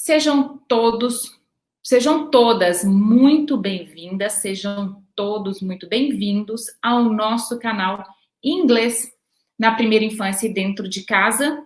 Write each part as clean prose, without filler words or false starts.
Sejam todos, sejam todas muito bem-vindas, sejam todos muito bem-vindos ao nosso canal Inglês na Primeira Infância e Dentro de Casa.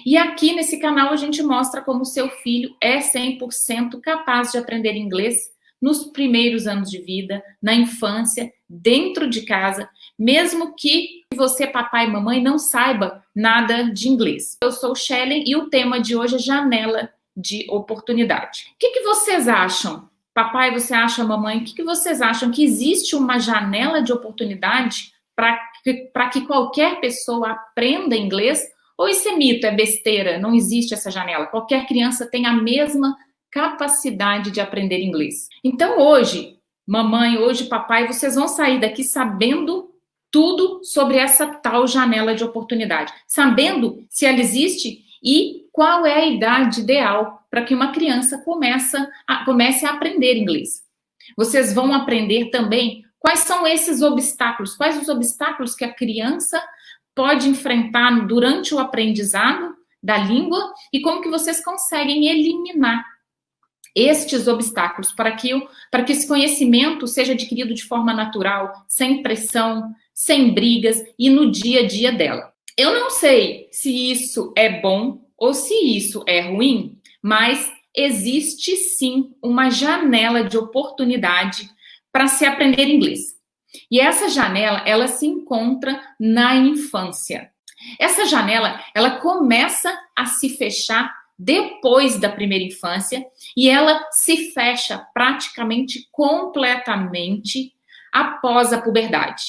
E aqui nesse canal a gente mostra como seu filho é 100% capaz de aprender inglês nos primeiros anos de vida, na infância, dentro de casa, mesmo que você, papai e mamãe, não saiba nada de inglês. Eu sou Shellen e o tema de hoje é janela de oportunidade. O que vocês acham? Papai, você acha, mamãe, o que vocês acham? Que existe uma janela de oportunidade para que qualquer pessoa aprenda inglês? Ou esse é mito, é besteira, não existe essa janela? Qualquer criança tem a mesma capacidade de aprender inglês. Então hoje, mamãe, hoje papai, vocês vão sair daqui sabendo tudo sobre essa tal janela de oportunidade, sabendo se ela existe e qual é a idade ideal para que uma criança comece a aprender inglês. Vocês vão aprender também quais são esses obstáculos, quais os obstáculos que a criança pode enfrentar durante o aprendizado da língua e como que vocês conseguem eliminar estes obstáculos para que esse conhecimento seja adquirido de forma natural, sem pressão, sem brigas e no dia a dia dela. Eu não sei se isso é bom ou se isso é ruim, mas existe sim uma janela de oportunidade para se aprender inglês. E essa janela, ela se encontra na infância. Essa janela, ela começa a se fechar depois da primeira infância e ela se fecha praticamente completamente após a puberdade.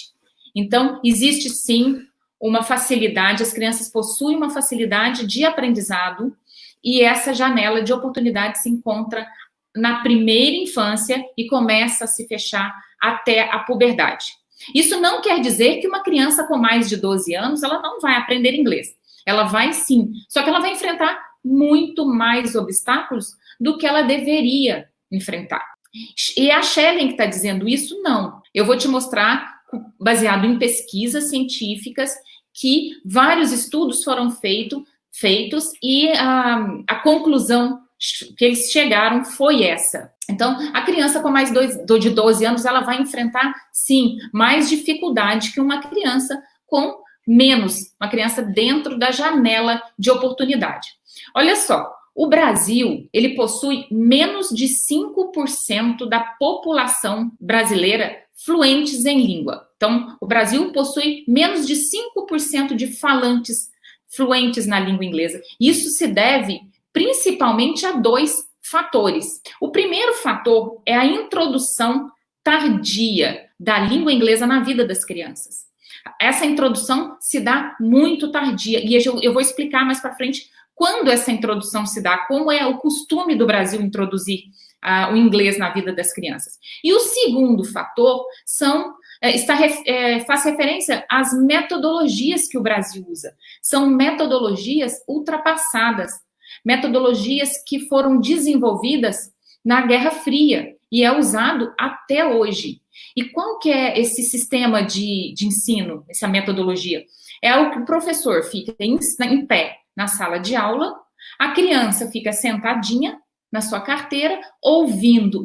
Então, existe sim uma facilidade, as crianças possuem uma facilidade de aprendizado e essa janela de oportunidade se encontra na primeira infância e começa a se fechar até a puberdade. Isso não quer dizer que uma criança com mais de 12 anos, ela não vai aprender inglês. Ela vai sim, só que ela vai enfrentar muito mais obstáculos do que ela deveria enfrentar. E a Shellen que está dizendo isso, não. Eu vou te mostrar, baseado em pesquisas científicas, que vários estudos foram feitos e a conclusão que eles chegaram foi essa. Então, a criança com mais de 12 anos, ela vai enfrentar, sim, mais dificuldade que uma criança com menos, uma criança dentro da janela de oportunidade. Olha só, o Brasil, ele possui menos de 5% da população brasileira fluentes em língua. Então, o Brasil possui menos de 5% de falantes fluentes na língua inglesa. Isso se deve principalmente a dois fatores. O primeiro fator é a introdução tardia da língua inglesa na vida das crianças. Essa introdução se dá muito tardia, e eu vou explicar mais para frente quando essa introdução se dá, como é o costume do Brasil introduzir o inglês na vida das crianças. E o segundo fator faz referência às metodologias que o Brasil usa. São metodologias ultrapassadas, metodologias que foram desenvolvidas na Guerra Fria e é usado até hoje. E qual que é esse sistema de ensino, essa metodologia? É o que o professor fica em pé na sala de aula, a criança fica sentadinha na sua carteira,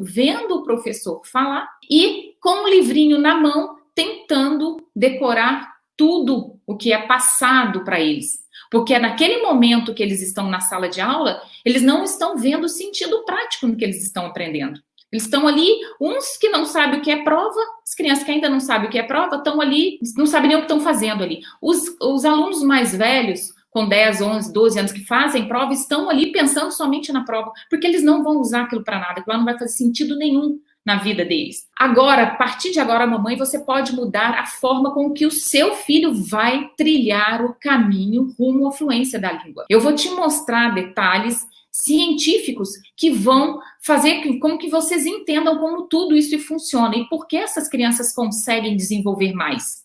vendo o professor falar e com o livrinho na mão, tentando decorar tudo o que é passado para eles. Porque naquele momento que eles estão na sala de aula, eles não estão vendo o sentido prático no que eles estão aprendendo. Eles estão ali, uns que não sabem o que é prova, as crianças que ainda não sabem o que é prova, estão ali, não sabem nem o que estão fazendo ali. Os alunos mais velhos, com 10, 11, 12 anos, que fazem prova, estão ali pensando somente na prova, porque eles não vão usar aquilo para nada, aquilo lá não vai fazer sentido nenhum na vida deles. Agora, a partir de agora, mamãe, você pode mudar a forma com que o seu filho vai trilhar o caminho rumo à fluência da língua. Eu vou te mostrar detalhes científicos que vão fazer com que vocês entendam como tudo isso funciona e por que essas crianças conseguem desenvolver mais.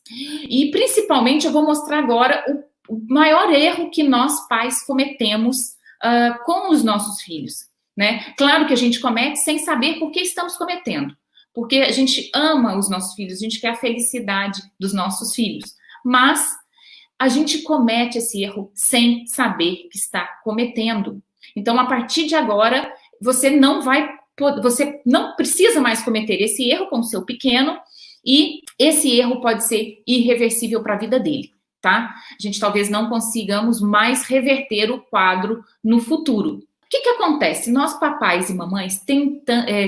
E, principalmente, eu vou mostrar agora o maior erro que nós pais cometemos com os nossos filhos. Né? Claro que a gente comete sem saber por que estamos cometendo. Porque a gente ama os nossos filhos, a gente quer a felicidade dos nossos filhos. Mas a gente comete esse erro sem saber que está cometendo. Então, a partir de agora, você não precisa mais cometer esse erro com o seu pequeno, e esse erro pode ser irreversível para a vida dele, tá? A gente talvez não consigamos mais reverter o quadro no futuro. O que acontece? Nós, papais e mamães,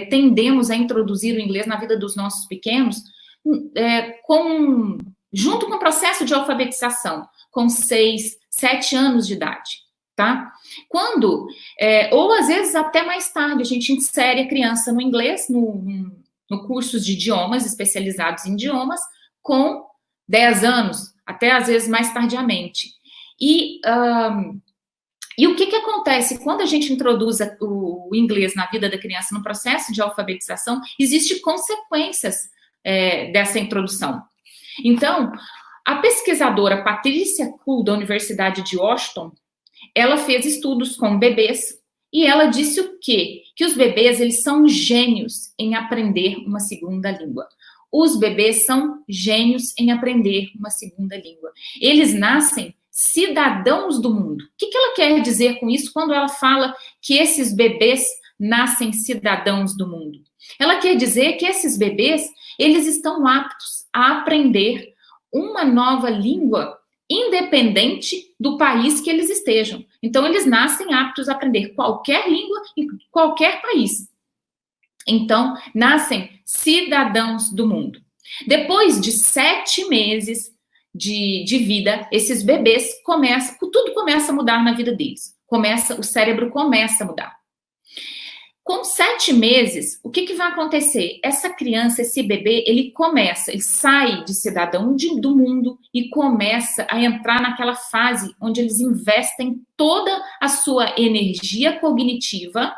tendemos a introduzir o inglês na vida dos nossos pequenos junto com o processo de alfabetização, com 6, 7 anos de idade, tá? Ou às vezes até mais tarde, a gente insere a criança no inglês, no cursos de idiomas, especializados em idiomas, com 10 anos, até às vezes mais tardiamente. E o que acontece quando a gente introduz o inglês na vida da criança no processo de alfabetização? Existem consequências dessa introdução. Então, a pesquisadora Patricia Kuhl, da Universidade de Washington, ela fez estudos com bebês e ela disse o quê? Que os bebês, eles são gênios em aprender uma segunda língua. Os bebês são gênios em aprender uma segunda língua. Eles nascem cidadãos do mundo. O que ela quer dizer com isso quando ela fala que esses bebês nascem cidadãos do mundo? Ela quer dizer que esses bebês, eles estão aptos a aprender uma nova língua independente do país que eles estejam. Então, eles nascem aptos a aprender qualquer língua em qualquer país. Então, nascem cidadãos do mundo. Depois de 7 meses de vida, esses bebês tudo começa a mudar na vida deles. O cérebro começa a mudar. Com 7 meses, o que vai acontecer? Essa criança, esse bebê, ele sai de cidadão do mundo e começa a entrar naquela fase onde eles investem toda a sua energia cognitiva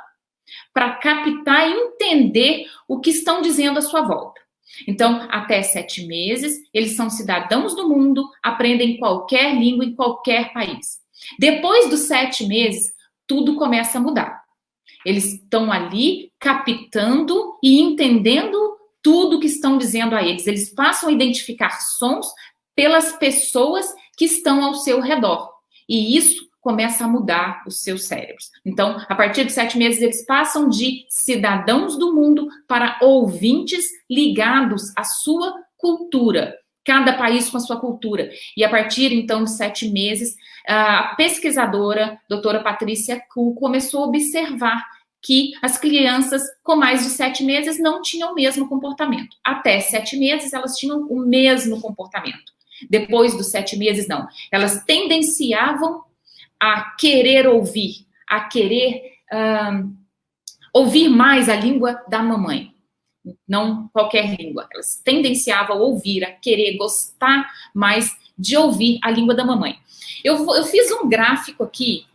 para captar e entender o que estão dizendo à sua volta. Então, até 7 meses, eles são cidadãos do mundo, aprendem qualquer língua em qualquer país. Depois dos 7 meses, tudo começa a mudar. Eles estão ali captando e entendendo tudo que estão dizendo a eles. Eles passam a identificar sons pelas pessoas que estão ao seu redor. E isso começa a mudar os seus cérebros. Então, a partir de 7 meses, eles passam de cidadãos do mundo para ouvintes ligados à sua cultura. Cada país com a sua cultura. E a partir, então, de 7 meses, a pesquisadora, doutora Patricia Kuhl, começou a observar que as crianças com mais de 7 meses não tinham o mesmo comportamento. Até 7 meses, elas tinham o mesmo comportamento. Depois dos 7 meses, não. Elas tendenciavam a querer ouvir, ouvir mais a língua da mamãe. Não qualquer língua. Elas tendenciavam a ouvir, a querer, gostar mais de ouvir a língua da mamãe. Eu fiz um gráfico aqui.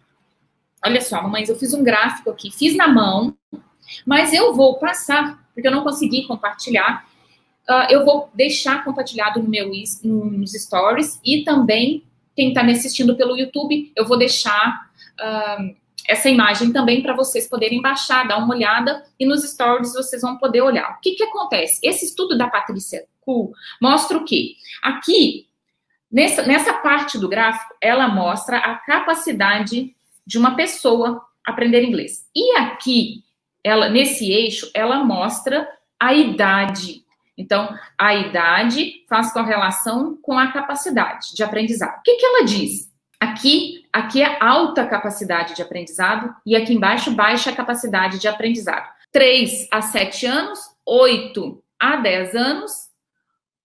Olha só, mamães, eu fiz um gráfico aqui. Fiz na mão, mas eu vou passar, porque eu não consegui compartilhar. Eu vou deixar compartilhado nos stories e também, quem está me assistindo pelo YouTube, eu vou deixar essa imagem também para vocês poderem baixar, dar uma olhada, e nos stories vocês vão poder olhar. O que acontece? Esse estudo da Patricia Kuhl mostra o quê? Aqui, nessa parte do gráfico, ela mostra a capacidade de uma pessoa aprender inglês. E aqui, nesse eixo, ela mostra a idade. Então, a idade faz correlação com a capacidade de aprendizado. O que ela diz? Aqui é alta capacidade de aprendizado e aqui embaixo, baixa capacidade de aprendizado. 3 a 7 anos, 8 a 10 anos,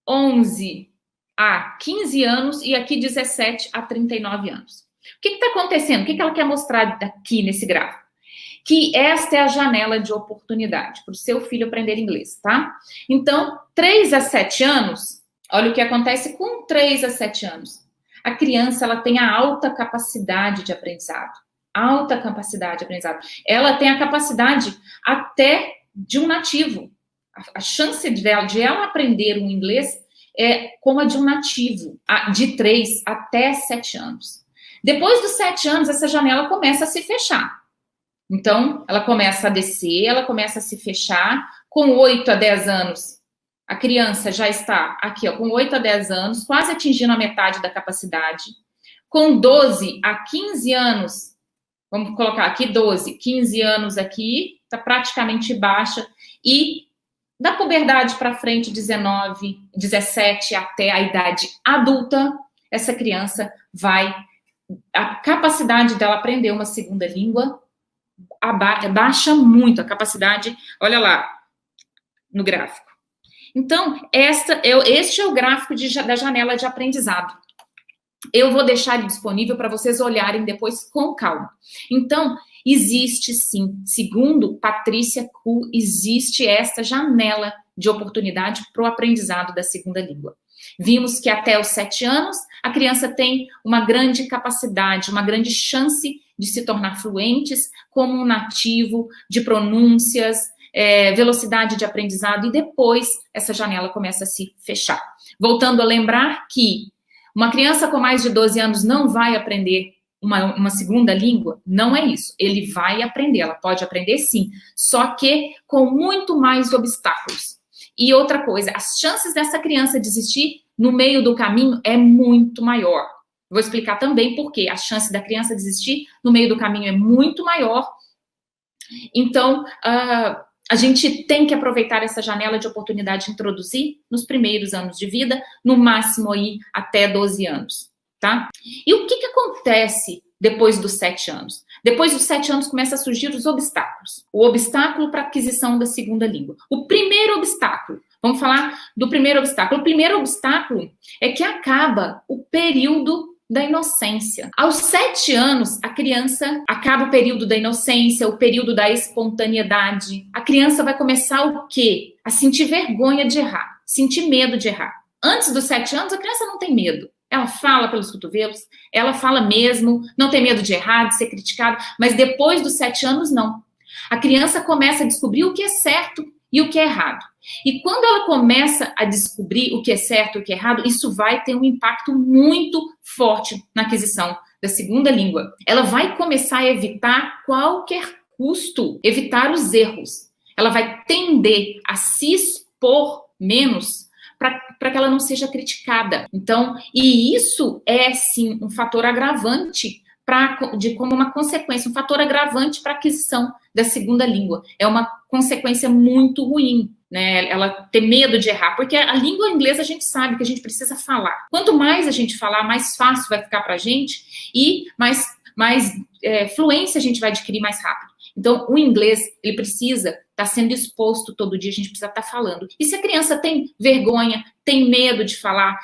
11 a 15 anos e aqui 17 a 39 anos. O que está acontecendo? O que ela quer mostrar aqui nesse gráfico? Que esta é a janela de oportunidade para o seu filho aprender inglês, tá? Então, 3 a 7 anos, olha o que acontece com 3 a 7 anos. A criança, ela tem a alta capacidade de aprendizado. Alta capacidade de aprendizado. Ela tem a capacidade até de um nativo. A chance de ela aprender um inglês é como a de um nativo, de 3 até 7 anos. Depois dos 7 anos, essa janela começa a se fechar. Então, ela começa a descer, ela começa a se fechar. Com 8 a 10 anos, a criança já está aqui, ó, com 8 a 10 anos, quase atingindo a metade da capacidade. Com 12 a 15 anos, vamos colocar aqui 12, 15 anos aqui, está praticamente baixa, e da puberdade para frente, 19, 17, até a idade adulta, essa criança a capacidade dela aprender uma segunda língua baixa muito, a capacidade, olha lá, no gráfico. Então, este é o gráfico da janela de aprendizado. Eu vou deixar ele disponível para vocês olharem depois com calma. Então, existe sim, segundo Patrícia Kuh, existe esta janela de oportunidade para o aprendizado da segunda língua. Vimos que até os 7 anos, a criança tem uma grande capacidade, uma grande chance de se tornar fluentes como um nativo, de pronúncias, velocidade de aprendizado, e depois essa janela começa a se fechar. Voltando a lembrar que uma criança com mais de 12 anos não vai aprender uma segunda língua, não é isso. Ele vai aprender, ela pode aprender sim, só que com muito mais obstáculos. E outra coisa, as chances dessa criança desistir no meio do caminho é muito maior. Vou explicar também por quê. A chance da criança desistir no meio do caminho é muito maior. Então, a gente tem que aproveitar essa janela de oportunidade de introduzir nos primeiros anos de vida, no máximo aí até 12 anos, tá? E o que acontece depois dos 7 anos? Depois dos 7 anos começam a surgir os obstáculos. O obstáculo para a aquisição da segunda língua. O primeiro obstáculo, vamos falar do primeiro obstáculo. O primeiro obstáculo é que acaba o período da inocência. Aos 7 anos, a criança acaba o período da inocência, o período da espontaneidade. A criança vai começar o quê? A sentir vergonha de errar, sentir medo de errar. Antes dos 7 anos, a criança não tem medo. Ela fala pelos cotovelos, ela fala mesmo, não tem medo de errar, de ser criticada, mas depois dos 7 anos, não. A criança começa a descobrir o que é certo e o que é errado. E quando ela começa a descobrir o que é certo e o que é errado, isso vai ter um impacto muito forte na aquisição da segunda língua. Ela vai começar a evitar a qualquer custo, evitar os erros. Ela vai tender a se expor menos para que ela não seja criticada. Então, e isso é, sim, um fator agravante como uma consequência, um fator agravante para a aquisição da segunda língua. É uma consequência muito ruim, né? Ela ter medo de errar, porque a língua inglesa a gente sabe que a gente precisa falar. Quanto mais a gente falar, mais fácil vai ficar para a gente e mais fluência a gente vai adquirir mais rápido. Então, o inglês, ele precisa estar sendo exposto todo dia, a gente precisa estar falando. E se a criança tem vergonha, tem medo de falar,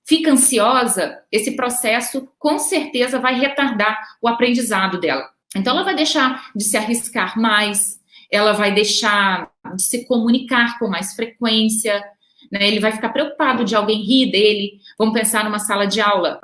fica ansiosa, esse processo com certeza vai retardar o aprendizado dela. Então, ela vai deixar de se arriscar mais, ela vai deixar de se comunicar com mais frequência, né? Ele vai ficar preocupado de alguém rir dele. Vamos pensar numa sala de aula,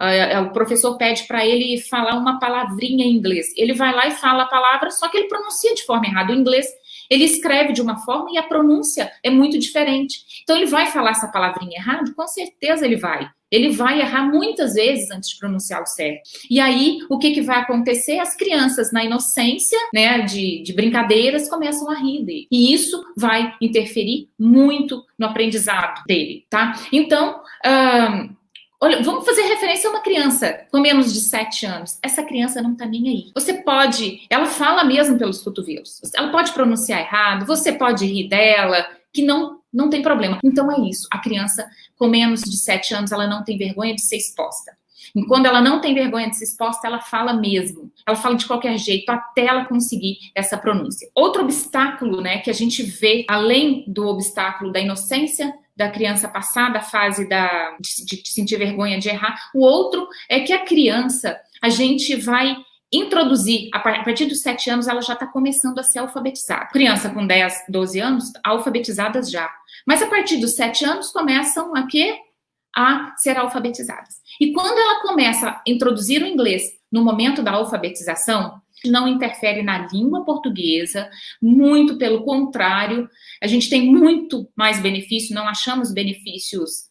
o professor pede para ele falar uma palavrinha em inglês. Ele vai lá e fala a palavra, só que ele pronuncia de forma errada. O inglês, ele escreve de uma forma e a pronúncia é muito diferente. Então, ele vai falar essa palavrinha errada? Com certeza ele vai. Ele vai errar muitas vezes antes de pronunciar o certo. E aí, o que vai acontecer? As crianças, na inocência, né, de brincadeiras, começam a rir dele. E isso vai interferir muito no aprendizado dele, tá? Então, olha, vamos fazer referência a uma criança com menos de 7 anos. Essa criança não tá nem aí. Você pode, ela fala mesmo pelos cotovelos. Ela pode pronunciar errado, você pode rir dela, que não tem problema. Então é isso. A criança com menos de 7 anos, ela não tem vergonha de ser exposta. E quando ela não tem vergonha de ser exposta, ela fala mesmo. Ela fala de qualquer jeito, até ela conseguir essa pronúncia. Outro obstáculo, né, que a gente vê, além do obstáculo da inocência, da criança passar da fase de sentir vergonha de errar, o outro é que a criança, a gente vai introduzir, a partir dos 7 anos, ela já está começando a ser alfabetizada. Criança com 10, 12 anos, alfabetizadas já. Mas a partir dos 7 anos, começam a quê? A ser alfabetizadas. E quando ela começa a introduzir o inglês no momento da alfabetização, não interfere na língua portuguesa, muito pelo contrário, a gente tem muito mais benefício, não achamos benefícios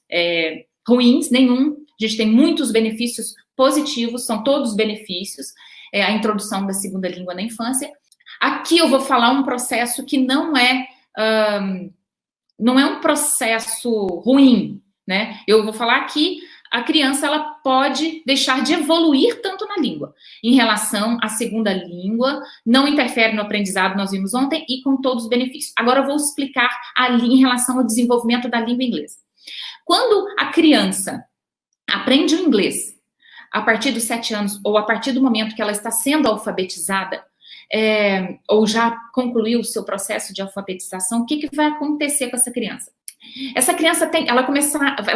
ruins, nenhum, a gente tem muitos benefícios positivos, são todos benefícios, a introdução da segunda língua na infância. Aqui eu vou falar um processo que não é um processo ruim, né? Eu vou falar aqui a criança ela pode deixar de evoluir tanto na língua. Em relação à segunda língua, não interfere no aprendizado, nós vimos ontem, e com todos os benefícios. Agora eu vou explicar ali em relação ao desenvolvimento da língua inglesa. Quando a criança aprende o inglês a partir dos 7 anos, ou a partir do momento que ela está sendo alfabetizada, ou já concluiu o seu processo de alfabetização, o que vai acontecer com essa criança? Essa criança ela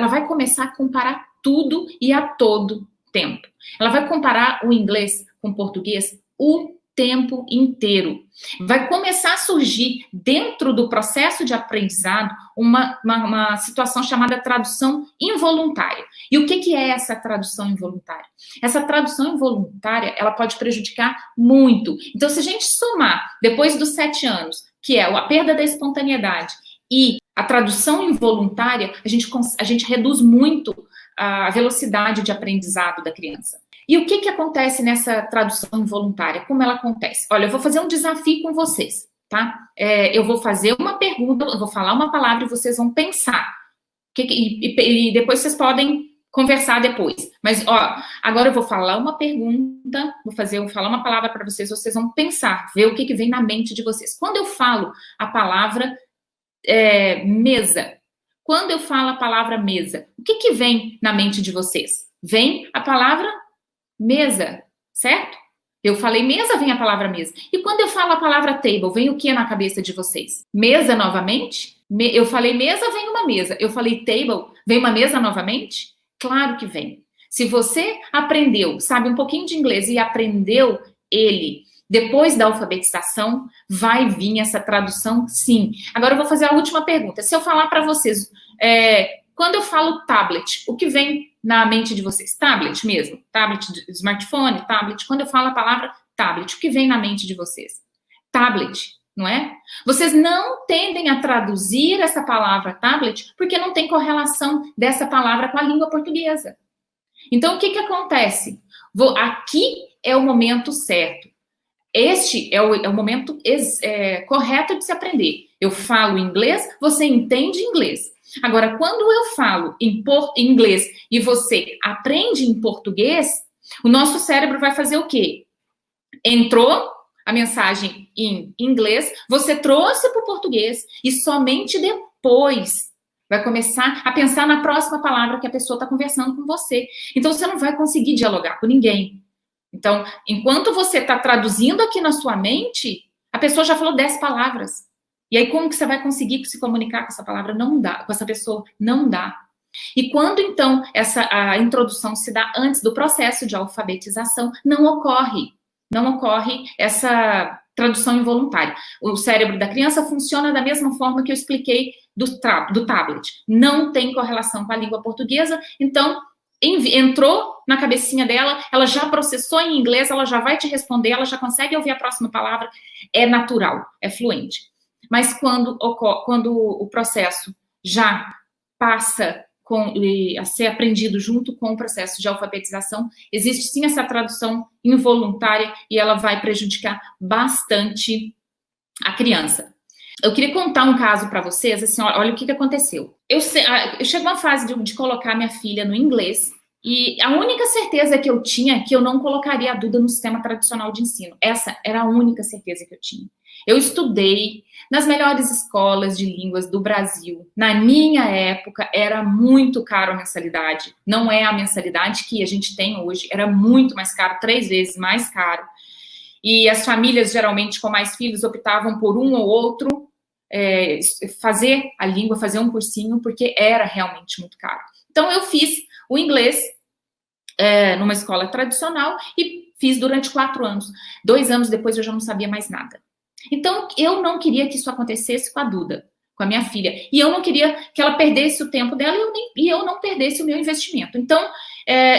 vai começar a comparar tudo e a todo tempo. Ela vai comparar o inglês com o português o tempo inteiro. Vai começar a surgir dentro do processo de aprendizado uma situação chamada tradução involuntária. E o que é essa tradução involuntária? Essa tradução involuntária, ela pode prejudicar muito. Então, se a gente somar, depois dos 7 anos, que é a perda da espontaneidade e a tradução involuntária, a gente reduz muito a velocidade de aprendizado da criança. E o que acontece nessa tradução involuntária? Como ela acontece? Olha, eu vou fazer um desafio com vocês, tá? Eu vou fazer uma pergunta, eu vou falar uma palavra e vocês vão pensar. E depois vocês podem conversar depois. Mas, ó, agora eu vou falar uma pergunta, vou falar uma palavra para vocês vão pensar, ver o que vem na mente de vocês. Quando eu falo a palavra mesa, quando eu falo a palavra mesa, o que vem na mente de vocês? Vem a palavra mesa, certo? Eu falei mesa, vem a palavra mesa. E quando eu falo a palavra table, vem o que na cabeça de vocês? Mesa novamente? Eu falei mesa, vem uma mesa. Eu falei table, vem uma mesa novamente? Claro que vem. Se você aprendeu, sabe um pouquinho de inglês e aprendeu ele depois da alfabetização, vai vir essa tradução, sim. Agora eu vou fazer a última pergunta. Se eu falar para vocês, quando eu falo tablet, o que vem na mente de vocês? Tablet mesmo? Tablet de smartphone? Tablet? Quando eu falo a palavra tablet, o que vem na mente de vocês? Tablet, não é? Vocês não tendem a traduzir essa palavra tablet porque não tem correlação dessa palavra com a língua portuguesa. Então, o que acontece? Aqui é o momento certo. Este é o momento correto de se aprender. Eu falo inglês, você entende inglês. Agora, quando eu falo em inglês e você aprende em português, o nosso cérebro vai fazer o quê? Entrou a mensagem em inglês, você trouxe para o português e somente depois vai começar a pensar na próxima palavra que a pessoa está conversando com você. Então, você não vai conseguir dialogar com ninguém. Então, enquanto você está traduzindo aqui na sua mente, a pessoa já falou 10 palavras. E aí, como que você vai conseguir se comunicar com essa palavra? Não dá, com essa pessoa, não dá. E quando, então, a introdução se dá antes do processo de alfabetização, não ocorre essa tradução involuntária. O cérebro da criança funciona da mesma forma que eu expliquei do tablet. Não tem correlação com a língua portuguesa, então entrou na cabecinha dela, ela já processou em inglês, ela já vai te responder, ela já consegue ouvir a próxima palavra, é natural, é fluente. Mas quando o processo já passa a ser aprendido junto com o processo de alfabetização, existe sim essa tradução involuntária e ela vai prejudicar bastante a criança. Eu queria contar um caso para vocês, assim, olha o que aconteceu. Eu chego uma fase de colocar minha filha no inglês e a única certeza que eu tinha é que eu não colocaria a Duda no sistema tradicional de ensino. Essa era a única certeza que eu tinha. Eu estudei nas melhores escolas de línguas do Brasil. Na minha época, era muito caro a mensalidade. Não é a mensalidade que a gente tem hoje. Era muito mais caro, 3 vezes mais caro. E as famílias, geralmente, com mais filhos, optavam por um ou outro, fazer a língua, fazer um cursinho, porque era realmente muito caro. Então, eu fiz o inglês numa escola tradicional e fiz durante 4 anos. 2 anos depois, eu já não sabia mais nada. Então, eu não queria que isso acontecesse com a Duda, com a minha filha. E eu não queria que ela perdesse o tempo dela e eu não perdesse o meu investimento. Então,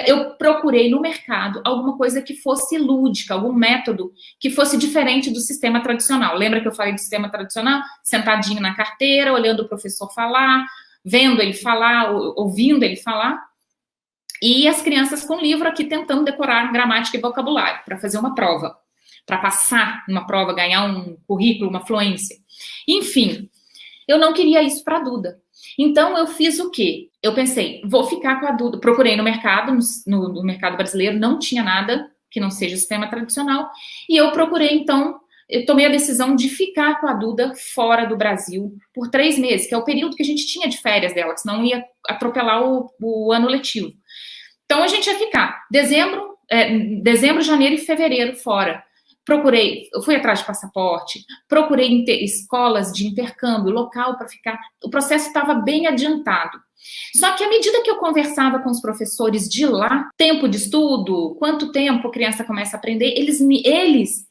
eu procurei no mercado alguma coisa que fosse lúdica, algum método que fosse diferente do sistema tradicional. Lembra que eu falei do sistema tradicional? Sentadinho na carteira, olhando o professor falar, vendo ele falar, ouvindo ele falar. E as crianças com livro aqui tentando decorar gramática e vocabulário para fazer uma prova. Para passar numa prova, ganhar um currículo, uma fluência. Enfim, eu não queria isso para a Duda. Então, eu fiz o quê? Eu pensei, vou ficar com a Duda. Procurei no mercado, no mercado brasileiro, não tinha nada que não seja o sistema tradicional. E eu procurei, então, eu tomei a decisão de ficar com a Duda fora do Brasil por 3 meses, que é o período que a gente tinha de férias dela, senão ia atropelar o ano letivo. Então, a gente ia ficar dezembro, janeiro e fevereiro fora. Eu fui atrás de passaporte, procurei escolas de intercâmbio, local para ficar. O processo estava bem adiantado. Só que à medida que eu conversava com os professores de lá, tempo de estudo, quanto tempo a criança começa a aprender, eles me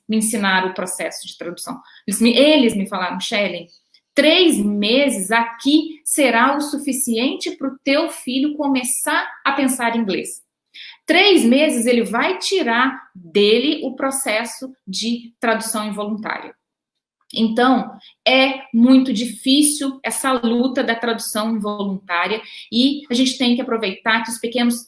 ensinaram o processo de tradução. Eles me falaram, Shelley, 3 meses aqui será o suficiente para o teu filho começar a pensar em inglês. 3 meses ele vai tirar dele o processo de tradução involuntária. Então, é muito difícil essa luta da tradução involuntária e a gente tem que aproveitar que os pequenos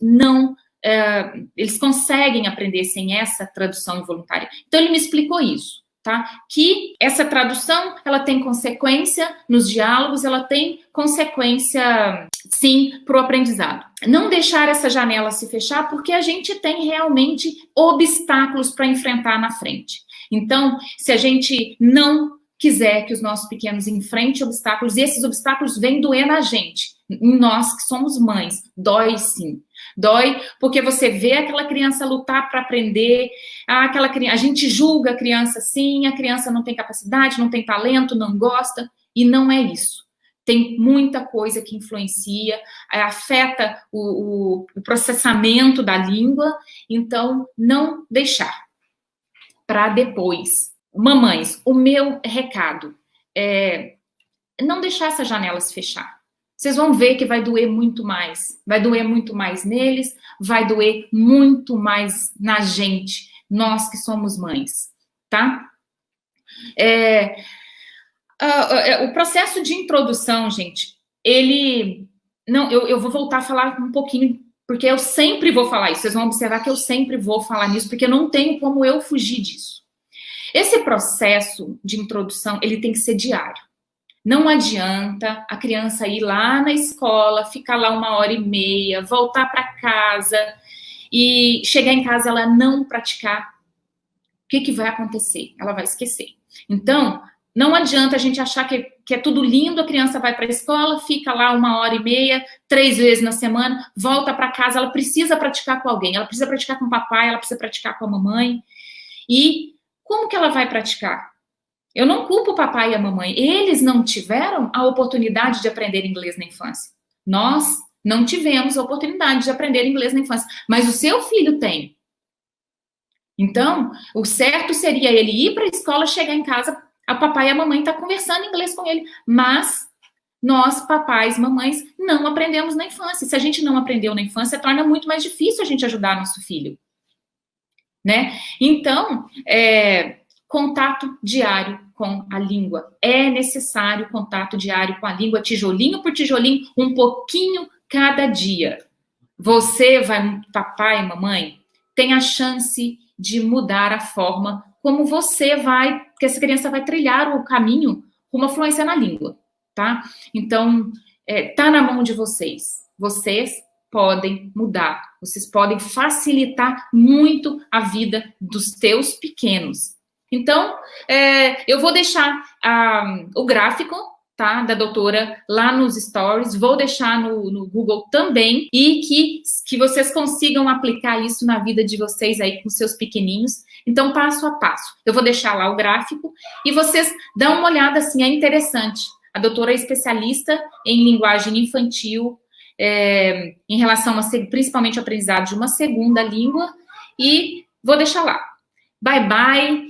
eles conseguem aprender sem essa tradução involuntária. Então, ele me explicou isso, tá? Que essa tradução, ela tem consequência nos diálogos, ela tem consequência, sim, para o aprendizado. Não deixar essa janela se fechar, porque a gente tem realmente obstáculos para enfrentar na frente. Então, se a gente não quiser que os nossos pequenos enfrentem obstáculos, e esses obstáculos vêm doer na gente, em nós que somos mães, dói sim. Dói porque você vê aquela criança lutar para aprender, a gente julga a criança assim, a criança não tem capacidade, não tem talento, não gosta, e não é isso. Tem muita coisa que influencia, afeta o processamento da língua, então não deixar para depois. Mamães, o meu recado é não deixar essa janela se fechar. Vocês vão ver que vai doer muito mais. Vai doer muito mais neles, vai doer muito mais na gente, nós que somos mães, tá? O processo de introdução, gente, eu vou voltar a falar um pouquinho, porque eu sempre vou falar isso. Vocês vão observar que eu sempre vou falar nisso, porque não tem como eu fugir disso. Esse processo de introdução, ele tem que ser diário. Não adianta a criança ir lá na escola, ficar lá 1h30, voltar para casa e chegar em casa ela não praticar. O que vai acontecer? Ela vai esquecer. Então, não adianta a gente achar que é tudo lindo, a criança vai para a escola, fica lá 1h30, 3 vezes na semana, volta para casa, ela precisa praticar com alguém, ela precisa praticar com o papai, ela precisa praticar com a mamãe. E como que ela vai praticar? Eu não culpo o papai e a mamãe. Eles não tiveram a oportunidade de aprender inglês na infância. Nós não tivemos a oportunidade de aprender inglês na infância. Mas o seu filho tem. Então, o certo seria ele ir para a escola, chegar em casa, a papai e a mamãe estão conversando inglês com ele. Mas nós, papais, mamães, não aprendemos na infância. Se a gente não aprendeu na infância, torna muito mais difícil a gente ajudar nosso filho. Né? Então, contato diário com a língua. É necessário contato diário com a língua, tijolinho por tijolinho, um pouquinho cada dia. Você vai, papai, mamãe, tem a chance de mudar a forma como que essa criança vai trilhar o caminho com uma fluência na língua, tá? Então, tá na mão de vocês. Vocês podem mudar, vocês podem facilitar muito a vida dos teus pequenos. Então, eu vou deixar o gráfico, tá, da doutora lá nos stories, vou deixar no Google também, e que vocês consigam aplicar isso na vida de vocês aí com seus pequeninhos. Então, passo a passo. Eu vou deixar lá o gráfico e vocês dão uma olhada, assim, é interessante. A doutora é especialista em linguagem infantil, em relação principalmente ao aprendizado de uma segunda língua, e vou deixar lá. Bye, bye.